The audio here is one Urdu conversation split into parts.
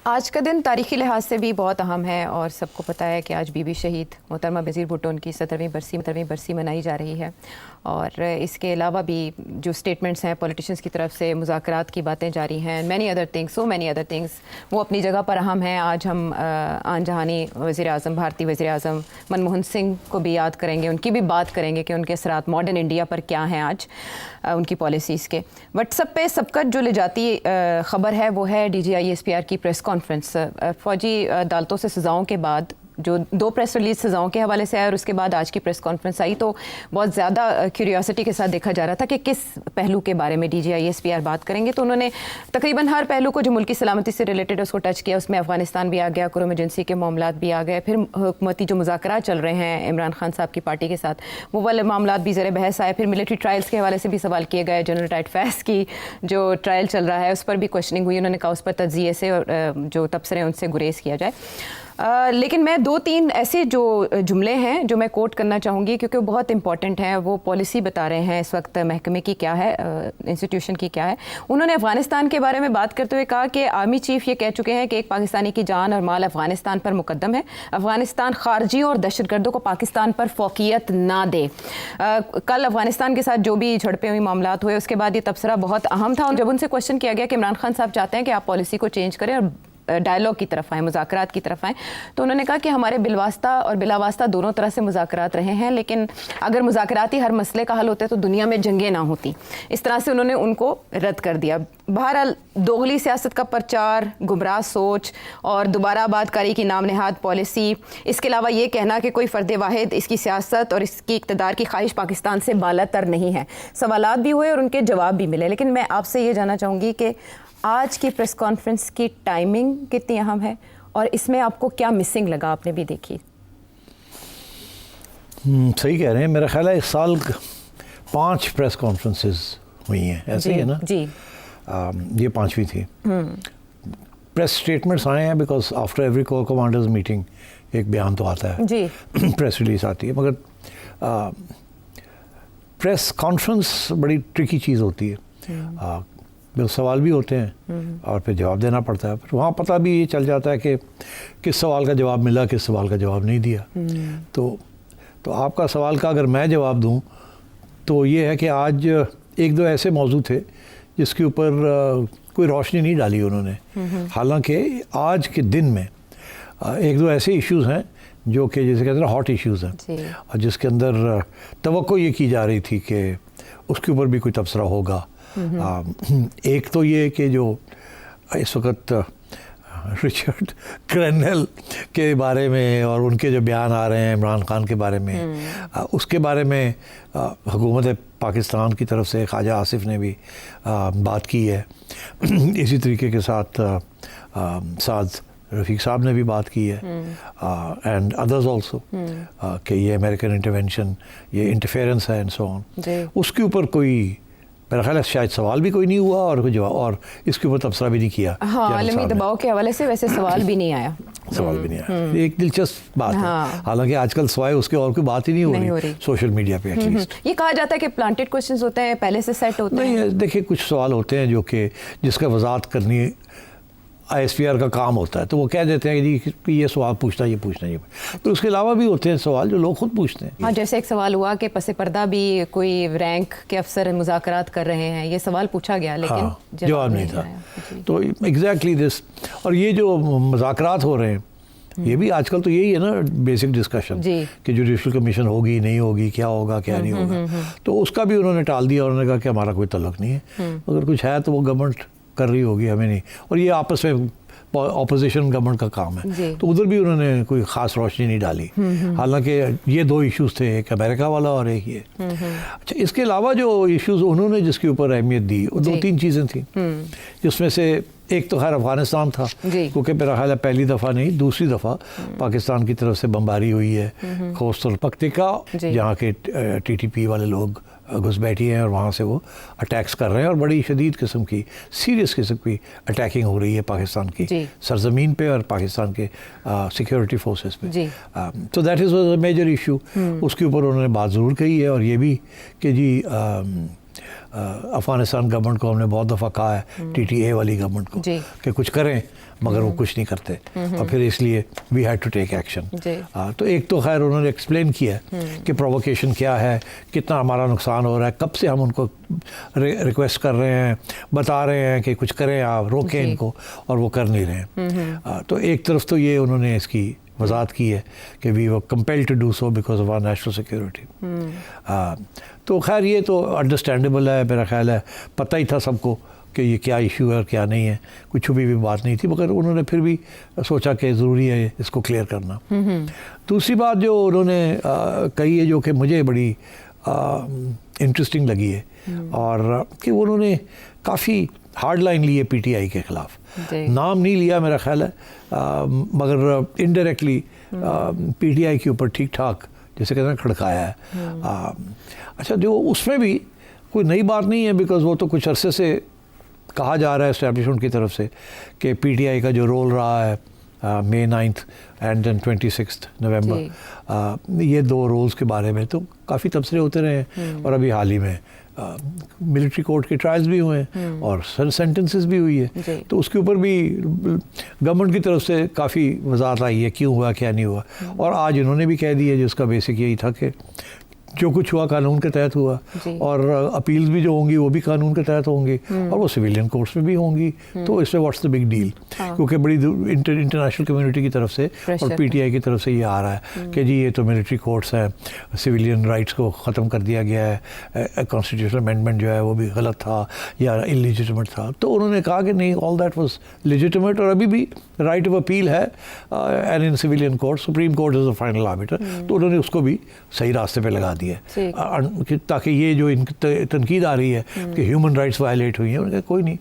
آج کا دن تاریخی لحاظ سے بھی بہت اہم ہے اور سب کو پتہ ہے کہ آج بی بی شہید محترمہ بینظیر بھٹو ان کی 17ویں برسی منائی جا رہی ہے، اور اس کے علاوہ بھی جو سٹیٹمنٹس ہیں پولیٹیشنز کی طرف سے، مذاکرات کی باتیں جاری ہیں، مینی ادر تھنگس وہ اپنی جگہ پر اہم ہیں۔ آج ہم آن جہانی وزیر اعظم، بھارتی وزیر اعظم منموہن سنگھ کو بھی یاد کریں گے، ان کی بھی بات کریں گے کہ ان کے اثرات ماڈرن انڈیا پر کیا ہیں آج ان کی پالیسیز کے۔ واٹس ایپ پہ سب کا جو لے جاتی خبر ہے وہ ہے D G I S P R کی پریس کانفرنس۔ فوجی عدالتوں سے سزاؤں کے بعد جو 2 پریس ریلیز سزاؤں کے حوالے سے آئے اور اس کے بعد آج کی پریس کانفرنس آئی، تو بہت زیادہ کیوریوسٹی کے ساتھ دیکھا جا رہا تھا کہ کس پہلو کے بارے میں D G I S P R بات کریں گے۔ تو انہوں نے تقریباً ہر پہلو کو جو ملکی سلامتی سے ریلیٹڈ اس کو ٹچ کیا، اس میں افغانستان بھی آ گیا، کرم ایجنسی کے معاملات بھی آ گئے، پھر حکومتی جو مذاکرات چل رہے ہیں عمران خان صاحب کی پارٹی کے ساتھ وہ والے معاملات بھی زیر بحث آئے، پھر ملٹری ٹرائلز کے حوالے سے بھی سوال کیے گئے، جنرل ٹائٹ فیض کی جو ٹرائل چل رہا ہے اس پر بھی کوشچننگ ہوئی، انہوں نے کہا اس پر تجزیے سے اور جو تبصرے ان سے گریز کیا جائے۔ لیکن میں 2-3 ایسے جو جملے ہیں جو میں کوٹ کرنا چاہوں گی کیونکہ وہ بہت امپورٹنٹ ہیں، وہ پالیسی بتا رہے ہیں اس وقت محکمے کی کیا ہے، انسٹیٹیوشن کی کیا ہے۔ انہوں نے افغانستان کے بارے میں بات کرتے ہوئے کہا کہ آرمی چیف یہ کہہ چکے ہیں کہ ایک پاکستانی کی جان اور مال افغانستان پر مقدم ہے، افغانستان خارجیوں اور دہشت گردوں کو پاکستان پر فوقیت نہ دے۔ کل افغانستان کے ساتھ جو بھی جھڑپیں ہوئی معاملات ہوئے اس کے بعد یہ تبصرہ بہت اہم تھا، اور جب ان سے کوشچن کیا گیا کہ عمران خان صاحب چاہتے ہیں کہ آپ پالیسی کو چینج کریں اور ڈائلاگ کی طرف آئیں، مذاکرات کی طرف آئیں، تو انہوں نے کہا کہ ہمارے بالواسطہ اور بلا واسطہ دونوں طرح سے مذاکرات رہے ہیں، لیکن اگر مذاکراتی ہر مسئلے کا حل ہوتے تو دنیا میں جنگیں نہ ہوتی۔ اس طرح سے انہوں نے ان کو رد کر دیا۔ بہرحال دوغلی سیاست کا پرچار، گمراہ سوچ اور دوبارہ آباد کاری کی نام نہاد پالیسی، اس کے علاوہ یہ کہنا کہ کوئی فرد واحد اس کی سیاست اور اس کی اقتدار کی خواہش پاکستان سے بالا تر نہیں ہے۔ سوالات بھی ہوئے اور ان کے جواب بھی ملے، لیکن میں آپ سے یہ جاننا چاہوں گی کہ آج کی پریس کانفرنس کی ٹائمنگ کتنی اہم ہے اور اس میں آپ کو کیا مسنگ لگا، آپ نے بھی دیکھی؟ صحیح کہہ رہے ہیں، میرا خیال ہے اس سال 5 پریس کانفرنسز ہوئی ہیں، ایسے ہی ہے نا؟ جی، یہ 5ویں تھی۔ پریس اسٹیٹمنٹس آئے ہیں because after every corps commanders meeting ایک بیان تو آتا ہے، جی، پریس ریلیز آتی ہے، مگر پریس کانفرنس بڑی ٹرکی چیز ہوتی ہے۔ سوال بھی ہوتے ہیں اور پھر جواب دینا پڑتا ہے، پھر وہاں پتہ بھی یہ چل جاتا ہے کہ کس سوال کا جواب ملا، کس سوال کا جواب نہیں دیا۔ تو آپ کا سوال کا اگر میں جواب دوں تو یہ ہے کہ آج 1-2 ایسے موضوع تھے جس کے اوپر کوئی روشنی نہیں ڈالی انہوں نے، حالانکہ آج کے دن میں 1-2 ایسے ایشوز ہیں جو کہ جیسے کہتے ہیں ہاٹ ایشوز ہیں، اور جس کے اندر توقع یہ کی جا رہی تھی کہ اس کے اوپر بھی کوئی تبصرہ ہوگا۔ ایک تو یہ کہ جو اس وقت رچرڈ کرینل کے بارے میں اور ان کے جو بیان آ رہے ہیں عمران خان کے بارے میں، اس کے بارے میں حکومت پاکستان کی طرف سے خواجہ آصف نے بھی بات کی ہے، اسی طریقے کے ساتھ سعد رفیق صاحب نے بھی بات کی ہے، اینڈ ادرز آلسو، کہ یہ امریکن انٹرونشن، یہ انٹرفیئرنس ہے اینڈ سو آن۔ اس کے اوپر کوئی میرا خیال ہے شاید سوال بھی کوئی نہیں ہوا اور کوئی جواب، اور اس کے اوپر تبصرہ بھی نہیں کیا۔ ہاں، عالمی دباؤ کے حوالے سے ویسے سوال بھی نہیں آیا، یہ ایک دلچسپ بات ہے، حالانکہ آج کل سوائے اس کے اور کوئی بات ہی نہیں ہو رہی سوشل میڈیا پہ ایٹ لیسٹ۔ یہ کہا جاتا ہے کہ پلانٹڈ کوشچنز ہوتے ہیں، پہلے سے سیٹ ہوتے ہیں۔ نہیں، دیکھیں کچھ سوال ہوتے ہیں جو کہ جس کا وضاحت کرنی آئی ایس پی آر کا کام ہوتا ہے، تو وہ کہہ دیتے ہیں کہ جی یہ سوال پوچھنا، یہ پوچھنا، یہ تو اس کے علاوہ بھی ہوتے ہیں سوال جو لوگ خود پوچھتے ہیں۔ ہاں، جیسے ایک سوال ہوا کہ پس پردہ بھی کوئی رینک کے افسر مذاکرات کر رہے ہیں، یہ سوال پوچھا گیا لیکن جواب نہیں تھا۔ تو ایگزیکٹلی دس، اور یہ جو مذاکرات ہو رہے ہیں یہ بھی آج کل تو یہی ہے نا بیسک ڈسکشن، کہ جوڈیشل کمیشن ہوگی نہیں ہوگی، کیا ہوگا کیا نہیں ہوگا، تو اس کا بھی انہوں نے ٹال دیا، انہوں نے کہا کہ ہمارا کوئی تعلق نہیں ہے، اگر کچھ ہے تو وہ گورنمنٹ کر رہی ہوگی، ہمیں نہیں، اور یہ آپس میں اپوزیشن گورنمنٹ کا کام ہے، تو ادھر بھی انہوں نے کوئی خاص روشنی نہیں ڈالی، حالانکہ یہ 2 ایشوز تھے، ایک امریکہ والا اور ایک یہ۔ اچھا، اس کے علاوہ جو ایشوز انہوں نے جس کے اوپر اہمیت دی وہ 2-3 چیزیں تھیں، جس میں سے ایک تو خیر افغانستان تھا، کیونکہ میرا خیال ہے پہلی دفعہ نہیں دوسری دفعہ پاکستان کی طرف سے بمباری ہوئی ہے خوستر پکتیکا، جہاں کے ٹی ٹی پی والے لوگ گھس بیٹھی ہیں اور وہاں سے وہ اٹیکس کر رہے ہیں، اور بڑی شدید قسم کی سیریس قسم کی اٹیکنگ ہو رہی ہے پاکستان کی سرزمین پہ اور پاکستان کے سیکیورٹی فورسز پہ۔ تو that is a major issue, اس کے اوپر انہوں نے بات ضرور کہی ہے، اور یہ بھی کہ جی افغانستان گورنمنٹ کو ہم نے بہت دفعہ کہا ہے، ٹی ٹی اے والی گورنمنٹ کو، کہ کچھ کریں مگر وہ کچھ نہیں کرتے اور پھر اس لیے we had to take action. تو ایک تو خیر انہوں نے ایکسپلین کیا کہ پرووکیشن کیا ہے, کتنا ہمارا نقصان ہو رہا ہے, کب سے ہم ان کو ریکویسٹ کر رہے ہیں, بتا رہے ہیں کہ کچھ کریں آپ, روکیں ان کو, اور وہ کر نہیں رہے ہیں. تو ایک طرف تو یہ انہوں نے اس کی وضاحت کی ہے کہ we were compel to do so because of our national security. تو خیر یہ تو انڈرسٹینڈیبل ہے, میرا خیال ہے پتہ ہی تھا سب کو کہ یہ کیا ایشو ہے اور کیا نہیں ہے, کوئی چھپی ہوئی بات نہیں تھی, مگر انہوں نے پھر بھی سوچا کہ ضروری ہے اس کو کلیئر کرنا. دوسری بات جو انہوں نے کہی ہے جو کہ مجھے بڑی انٹرسٹنگ لگی ہے, اور کہ انہوں نے کافی ہارڈ لائن لی ہے پی ٹی آئی کے خلاف. نام نہیں لیا میرا خیال ہے, مگر انڈائریکٹلی پی ٹی آئی کے اوپر ٹھیک ٹھاک جیسے کہتے ہیں کھڑکایا ہے. اچھا جو اس میں بھی کوئی نئی بات نہیں ہے, بیکاز وہ تو کچھ عرصے سے کہا جا رہا ہے اسٹیبلشمنٹ کی طرف سے کہ پی ٹی آئی کا جو رول رہا ہے May 9th and then 26th November, یہ دو رولز کے بارے میں تو کافی تبصرے ہوتے رہے ہیں, اور ابھی حال ہی میں ملٹری کورٹ کے ٹرائلز بھی ہوئے ہیں اور سینٹنسز بھی ہوئی ہے. تو اس کے اوپر بھی گورنمنٹ کی طرف سے کافی وضاحت آئی ہے کیوں ہوا کیا نہیں ہوا, اور آج انہوں نے بھی کہہ دی ہے جس کا بیسک یہی تھا کہ جو کچھ ہوا قانون کے تحت ہوا, اور اپیلز بھی جو ہوں گی وہ بھی قانون کے تحت ہوں گی, اور وہ سویلین کورٹس میں بھی ہوں گی. تو اس میں واٹس دا بگ ڈیل, کیونکہ بڑی انٹرنیشنل کمیونٹی کی طرف سے اور پی ٹی آئی کی طرف سے یہ آ رہا ہے کہ جی یہ تو ملٹری کورٹس ہیں, سویلین رائٹس کو ختم کر دیا گیا ہے, کانسٹیٹیوشنل امینڈمنٹ جو ہے وہ بھی غلط تھا یا انلیجٹمیٹ تھا. تو انہوں نے کہا کہ نہیں, آل دیٹ واز لیجٹمیٹ, اور ابھی بھی رائٹ آف اپیل ہے and in civilian court, supreme court is the final arbiter. تو انہوں نے اس کو بھی صحیح راستے پہ لگا دیا تاکہ یہ جو تنقید آ رہی ہے کہ ہیومن رائٹس وائلیٹ ہوئی ہیں, انہوں نے کہا کوئی نہیں,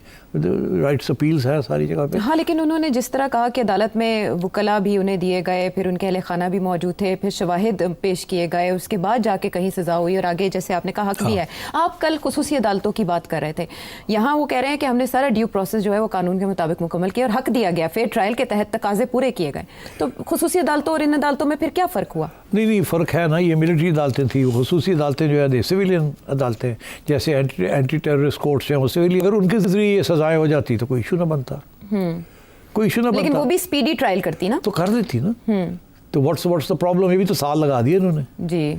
رائٹس اپیلز ہے ساری جگہ پہ. ہاں, لیکن انہوں نے جس طرح کہا کہ عدالت میں وکلاء بھی انہیں دیے گئے, پھر ان کے اہل خانہ بھی موجود تھے, پھر شواہد پیش کیے گئے, اس کے بعد جا کے کہیں سزا ہوئی, اور آگے جیسے آپ نے کہا حق بھی ہے. آپ کل خصوصی عدالتوں کی بات کر رہے تھے, یہاں وہ کہہ رہے ہیں کہ ہم نے سارا ڈیو پروسیس جو ہے وہ قانون کے مطابق مکمل کیا اور حق دیا گیا, فیئر ٹرائل کے تحت تقاضے پورے کیے گئے. تو خصوصی عدالتوں اور ان عدالتوں میں پھر کیا فرق ہوا؟ نہیں فرق ہے نا, یہ ملٹری عدالتیں تھیں, خصوصی عدالتیں جو ہے سویلین عدالتیں جیسے اینٹی ٹیررسٹ کورٹس ہیں وہ سویلین, اگر ان کے ذریعے یہ سزائیں ہو جاتی تو کوئی ایشو نہ بنتا, کوئی ایشو نہ بنتا. لیکن وہ بھی اسپیڈی ٹرائل کرتی نا, تو کر دیتی نا. تو واٹس دا پرابلم, یہ بھی تو سال لگا دیے انہوں نے. جی,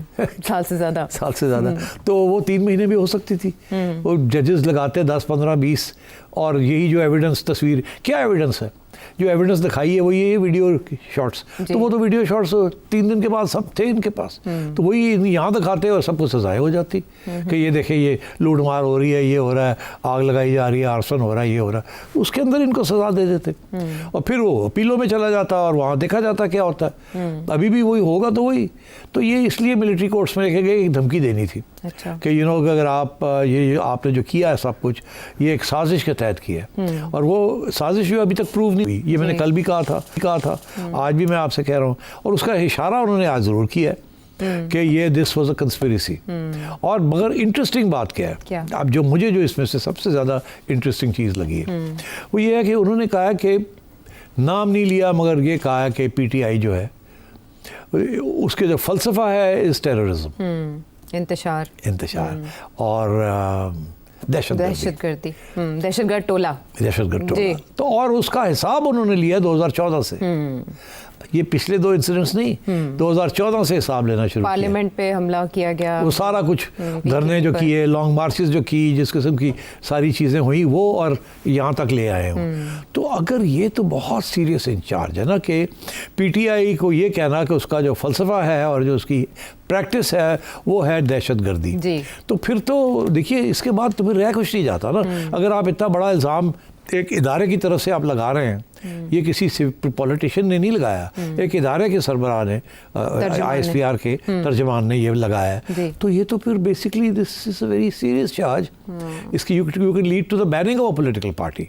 سال سے زیادہ. تو وہ 3 مہینے بھی ہو سکتی تھی. وہ ججز لگاتے 10 15 20, اور یہی جو ایویڈنس تصویر, کیا ایویڈنس ہے جو ایویڈنس دکھائی ہے وہ یہ ویڈیو شارٹس. تو وہ تو ویڈیو شارٹس 3 دن کے بعد سب تھے ان کے پاس, تو وہی یہاں دکھاتے اور سب کو سزائیں ہو جاتی کہ یہ دیکھیں یہ لوٹ مار ہو رہی ہے, یہ ہو رہا ہے, آگ لگائی جا رہی ہے, آرسن ہو رہا ہے, یہ ہو رہا ہے. اس کے اندر ان کو سزا دے دیتے, اور پھر وہ اپیلوں میں چلا جاتا اور وہاں دیکھا جاتا کیا ہوتا ہے. ابھی بھی وہی ہوگا تو وہی. تو یہ اس لیے ملٹری کورٹس میں رکھے گئے ایک دھمکی دینی تھی کہ اگر آپ نے جو کیا ہے سب کچھ یہ ایک سازش کے تحت کیا ہے, اور وہ سازش جو ابھی تک پروو نہیں ہوئی. یہ میں نے کل بھی کہا تھا, آج بھی میں آپ سے کہہ رہا ہوں, اور اس کا اشارہ انہوں نے آج ضرور کیا ہے کہ یہ دس واز اے کنسپیریسی. اور مگر انٹرسٹنگ بات کیا ہے, اب جو مجھے جو اس میں سے سب سے زیادہ انٹرسٹنگ چیز لگی ہے وہ یہ ہے کہ انہوں نے کہا کہ نام نہیں لیا مگر یہ کہا کہ پی ٹی آئی جو ہے اس کے جو فلسفہ ہے از ٹیررزم, انتشار اور دہشت گرد ٹولہ. تو اور اس کا حساب انہوں نے لیا 2014 سے. یہ پچھلے 2 انسیڈنٹس نہیں, 2014 سے حساب لینا شروع کیا. پارلیمنٹ پہ حملہ کیا گیا, وہ سارا کچھ دھرنے جو کیے, لانگ مارچز جو کی, جس قسم کی ساری چیزیں ہوئی وہ اور یہاں تک لے آئے ہوں. تو اگر یہ تو بہت سیریس انچارج ہے نا کہ پی ٹی آئی کو یہ کہنا کہ اس کا جو فلسفہ ہے اور جو اس کی پریکٹس ہے وہ ہے دہشت گردی. تو پھر تو دیکھیے اس کے بعد تو پھر رہ کچھ نہیں جاتا نا. اگر آپ اتنا بڑا الزام ایک ادارے کی طرف سے آپ لگا رہے ہیں, یہ کسی پولیٹیشین نے نہیں لگایا, ایک ادارے کے سربراہ نے, آئی ایس پی آر کے ترجمان نے یہ لگایا ہے. تو یہ تو پھر basically this is a very serious charge. اس کی you can lead to the banning of a political party.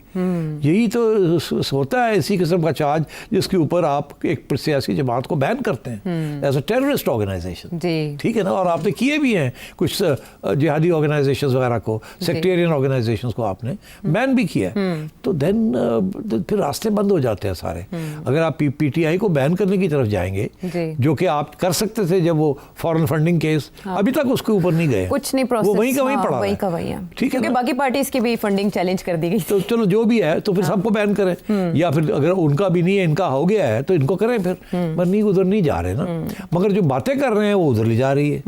یہی تو ہوتا ہے اسی قسم کا چارج جس کے اوپر آپ ایک سیاسی جماعت کو بین کرتے ہیں ایز اے ٹیررسٹ آرگنائزیشن. ٹھیک ہے نا, اور آپ نے کیے بھی ہیں کچھ جہادی آرگنائزیشنز وغیرہ کو, سیکٹیرین آرگنائزیشنز کو آپ نے بین بھی کیا. تو دین پھر راستے بند ہو جاتے ہیں سارے. اگر آپ پی ٹی آئی کو بین کرنے کی طرف جائیں گے, جو کہ آپ کر سکتے تھے جب وہ فورن فنڈنگ کیس, ابھی تک اس کے اوپر نہیں گئے, کچھ نہیں پروسیس, وہ وہیں کا وہیں پڑا وہیں کا وہیں ہے, ٹھیک ہے, کیونکہ باقی پارٹیز کی بھی فنڈنگ چیلنج کر دی گئی. تو چلو جو بھی ہے تو پھر سب کو بین کریں, یا پھر اگر ان کا بھی نہیں ہے, ان کا ہو گیا ہے تو ان کو کریں پھر, پر نہیں ادھر نہیں جا رہے نا, مگر جو باتیں کر رہے ہیں وہ ادھر لے جا رہی ہے.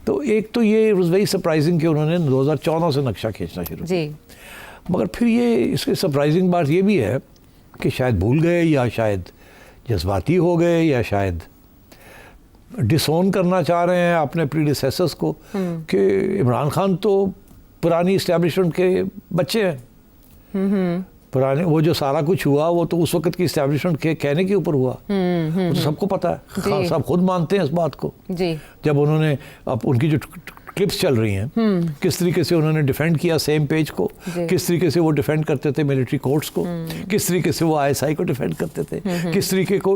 تو ایک تو یہ واز ویری سرپرائزنگ کہ انہوں نے 2014 سے نقشہ کھینچنا شروع کیا, مگر پھر یہ اس کی سرپرائزنگ بات یہ بھی ہے کہ شاید بھول گئے, یا شاید جذباتی ہو گئے, یا شاید ڈس اون کرنا چاہ رہے ہیں اپنے پریڈیسیسرز کو, کہ عمران خان تو پرانی اسٹیبلشمنٹ کے بچے ہیں, پرانے وہ جو سارا کچھ ہوا وہ تو اس وقت کی اسٹیبلشمنٹ کے کہنے کے اوپر ہوا, وہ تو سب کو پتہ ہے, خان صاحب خود مانتے ہیں اس بات کو, جب انہوں نے اب ان کی جو کلپس چل رہی ہیں کس طریقے سے انہوں نے ڈیفینڈ کیا سیم پیج کو, کس طریقے سے وہ ڈیفینڈ کرتے تھے ملٹری کورٹس کو, کس طریقے سے وہ آئی ایس آئی کو ڈیفینڈ کرتے تھے, کس طریقے کو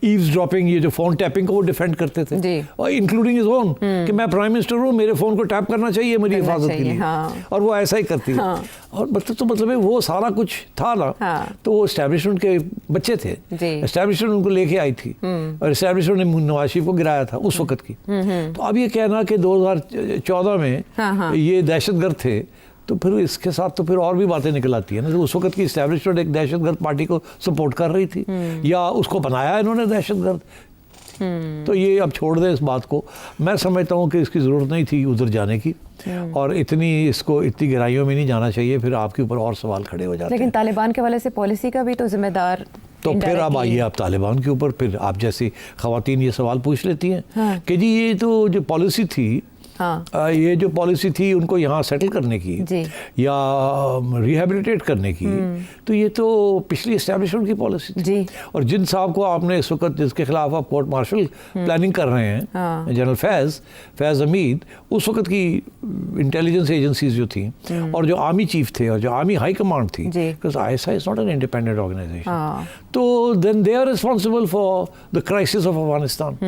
ایوز ڈراپنگ, یہ جو فون ٹیپنگ کو وہ ڈیفینڈ کرتے تھے, اور انکلوڈنگ ہز اون کہ میں پرائم منسٹر ہوں, میرے فون کو ٹیپ کرنا چاہیے میری حفاظت کے لیے, اور وہ ایسا ہی کرتی ہے. اور مطلب وہ سارا کچھ تھا نا, تو وہ اسٹیبلشمنٹ کے بچے تھے, اسٹیبلشمنٹ ان کو لے کے آئی تھی, اور اسٹیبلشمنٹ نے نواز شریف کو گرایا تھا اس وقت کی. تو اب یہ کہنا کہ 2014 میں یہ دہشت گرد تھے, تو پھر اس کے ساتھ تو پھر اور بھی باتیں نکل آتی ہیں نا. اس وقت کی اسٹیبلشمنٹ ایک دہشت گرد پارٹی کو سپورٹ کر رہی تھی, یا اس کو بنایا انہوں نے دہشت گرد. تو یہ اب چھوڑ دیں اس بات کو, میں سمجھتا ہوں کہ اس کی ضرورت نہیں تھی ادھر جانے کی, اور اس کو اتنی گہرائیوں میں نہیں جانا چاہیے, پھر آپ کے اوپر اور سوال کھڑے ہو جاتے ہیں. لیکن طالبان کے والے سے پالیسی کا بھی تو ذمہ دار, تو پھر اب آئیے آپ طالبان کے اوپر, پھر آپ جیسی خواتین یہ سوال پوچھ لیتی ہیں کہ جی یہ تو جو پالیسی تھی, یہ جو پالیسی تھی ان کو یہاں سیٹل کرنے کی یا ریہیبلیٹیٹ کرنے کی, تو یہ تو پچھلی اسٹیبلشمنٹ کی پالیسی تھی. اور جن صاحب کو آپ نے اس وقت جس کے خلاف آپ کورٹ مارشل پلاننگ کر رہے ہیں, جنرل فیض حمید, اس وقت کی انٹیلیجنس ایجنسیز جو تھیں, اور جو آرمی چیف تھے, اور جو آرمی ہائی کمانڈ تھی, because ISI is not an independent organization, تو then they are responsible for the crisis of Afghanistan.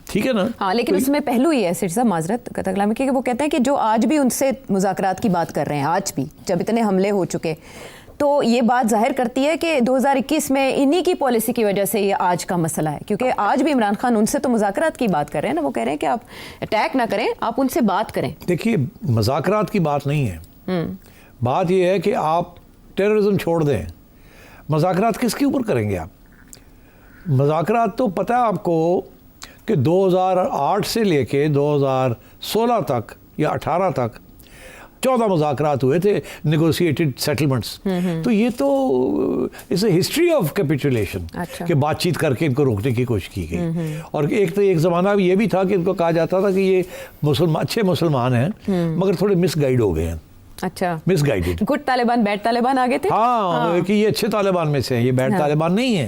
ٹھیک ہے نا. ہاں, لیکن اس میں پہلو یہ ہے سیٹ صاحب, معذرت قطع کلامی, کہ وہ کہتے ہیں کہ جو آج بھی ان سے مذاکرات کی بات کر رہے ہیں, آج بھی جب اتنے حملے ہو چکے, تو یہ بات ظاہر کرتی ہے کہ 2021 میں انہی کی پالیسی کی وجہ سے یہ آج کا مسئلہ ہے, کیونکہ آج بھی عمران خان ان سے تو مذاکرات کی بات کر رہے ہیں نا, وہ کہہ رہے ہیں کہ آپ اٹیک نہ کریں, آپ ان سے بات کریں. دیکھیے مذاکرات کی بات نہیں ہے, بات یہ ہے کہ آپ ٹیررزم چھوڑ دیں. مذاکرات کس کے اوپر کریں گے آپ؟ مذاکرات تو پتہ ہے آپ کو کہ 2008 سے لے کے 2016 تک یا 18 تک 14 مذاکرات ہوئے تھے, نیگوسیٹڈ سیٹلمنٹس. تو یہ تو اس اے ہسٹری آف کیپیٹولیشن, کہ بات چیت کر کے ان کو روکنے کی کوشش کی گئی. اور ایک زمانہ یہ بھی تھا کہ ان کو کہا جاتا تھا کہ یہ اچھے مسلمان ہیں, مگر تھوڑے مس گائیڈ ہو گئے ہیں. اچھا, misguided, good Taliban bad Taliban آگے تھے. ہاں, کہ یہ اچھے طالبان میں سے ہیں, یہ بیڈ طالبان نہیں ہیں,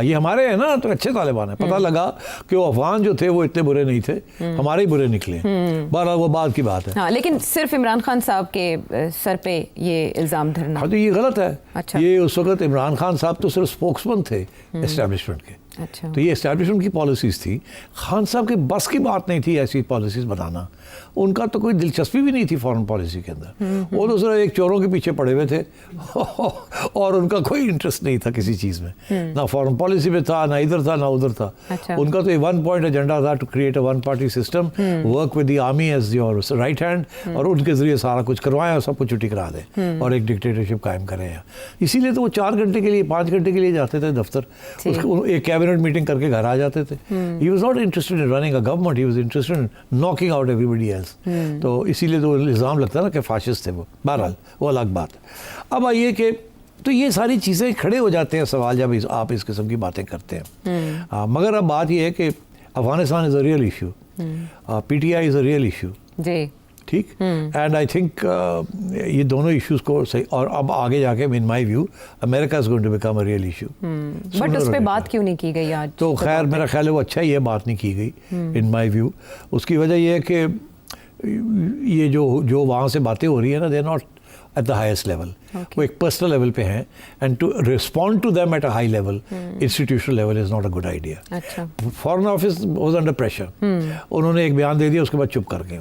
یہ ہمارے ہیں نا, تو اچھے طالبان ہیں. پتہ لگا کہ وہ افغان جو تھے وہ اتنے برے نہیں تھے, ہمارے ہی برے نکلے. بہرحال وہ بات کی بات ہے. ہاں, لیکن صرف عمران خان صاحب کے سر پہ یہ الزام دھرنا, ہاں, تو یہ غلط ہے. یہ اس وقت عمران خان صاحب تو صرف اسپوکس مین تھے اسٹیبلشمنٹ کے. تو یہ اسٹیبلشمنٹ کی پالیسیز تھی. خان صاحب کی بس کی بات نہیں تھی ایسی پالیسیز بنانا, ان کا تو کوئی دلچسپی بھی نہیں تھی فورن پالیسی کے اندر. وہ تو صرف ایک چوروں کے پیچھے پڑے ہوئے تھے, اور ان کا کوئی انٹرسٹ نہیں تھا کسی چیز میں, نہ فورن پالیسی میں تھا, نہ ادھر تھا, نہ ادھر تھا. ان کا تو ون پوائنٹ ایجنڈا تھا, to create a one party system, work with the army as your right hand, اور ان کے ذریعے سارا کچھ کروائیں اور سب کچھ چھٹی کرا دیں, اور ایک ڈکٹیٹرشپ قائم کریں. اسی لیے تو وہ 4 گھنٹے کے لیے 5 گھنٹے کے لیے جاتے تھے دفتر, ایک کیبنٹ میٹنگ کر کے گھر آ جاتے تھے. He was not interested in running a government, he was interested in knocking out everybody else. تو اسی لیے تو الزام لگتا ہے نا کہ فاشسٹ تھے وہ. بہرحال وہ الگ بات. اب آئیے کہ تو یہ ساری چیزیں کھڑے ہو جاتے ہیں سوال جب آپ اس قسم کی باتیں کرتے ہیں. مگر اب بات یہ ہے کہ Afghanistan is a real issue, P T I is a real issue. جی ٹھیک. اینڈ آئی تھنک یہ دونوں ایشوز کو صحیح, اور اب آگے جا کے ان مائی ویو امریکہ is going to become a real issue. But اس پہ بات کیوں نہیں کی گئی آج؟ تو خیر میرا خیال ہے وہ اچھا یہ بات نہیں کی گئی ان مائی ویو. اس کی وجہ یہ ہے کہ یہ جو وہاں سے باتیں ہو رہی ہیں نا, they are not at the highest level, وہ ایک پرسنل لیول پہ ہیں, and to respond to them at a high level, institutional level is not a good idea. Foreign office was under pressure, انہوں نے ایک بیان دے دیا, اس کے بعد چپ کر گئے.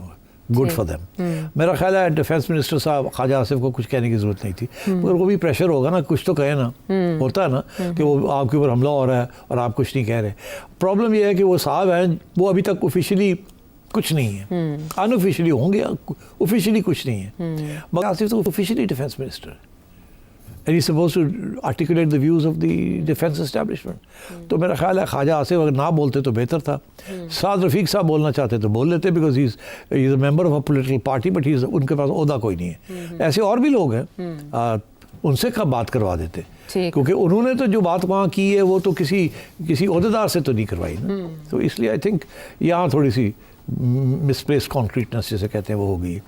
Good for them. میرا خیال ہے ڈیفینس منسٹر صاحب خواجہ آصف کو کچھ کہنے کی ضرورت نہیں تھی, مگر وہ بھی پریشر ہوگا نا, کچھ تو کہے نا, ہوتا ہے نا کہ وہ آپ کے اوپر حملہ ہو رہا ہے اور آپ کچھ نہیں کہہ رہے. پرابلم یہ ہے کہ وہ صاحب ہیں, وہ ابھی تک آفیشیلی کچھ نہیں ہے, ان آفیشیلی ہوں گے, آفیشیلی کچھ نہیں ہے. مگر آصف تو آفیشیلی ڈیفینس منسٹر ہے, and he's supposed to articulate the views of the defense establishment. تو میرا خیال ہے خواجہ آصف اگر نہ بولتے تو بہتر تھا. سعد رفیق صاحب بولنا چاہتے تو بول لیتے, because he's a member of a political party, but ان کے پاس عہدہ کوئی نہیں ہے. ایسے اور بھی لوگ ہیں, ان سے کب بات کروا دیتے, کیونکہ انہوں نے تو جو بات وہاں کی ہے وہ تو کسی عہدیدار سے تو نہیں کروائی نا. تو اس لیے آئی تھنک یہاں تھوڑی سی مسپلیس کانکریٹنس جسے کہتے ہیں وہ ہو گئی.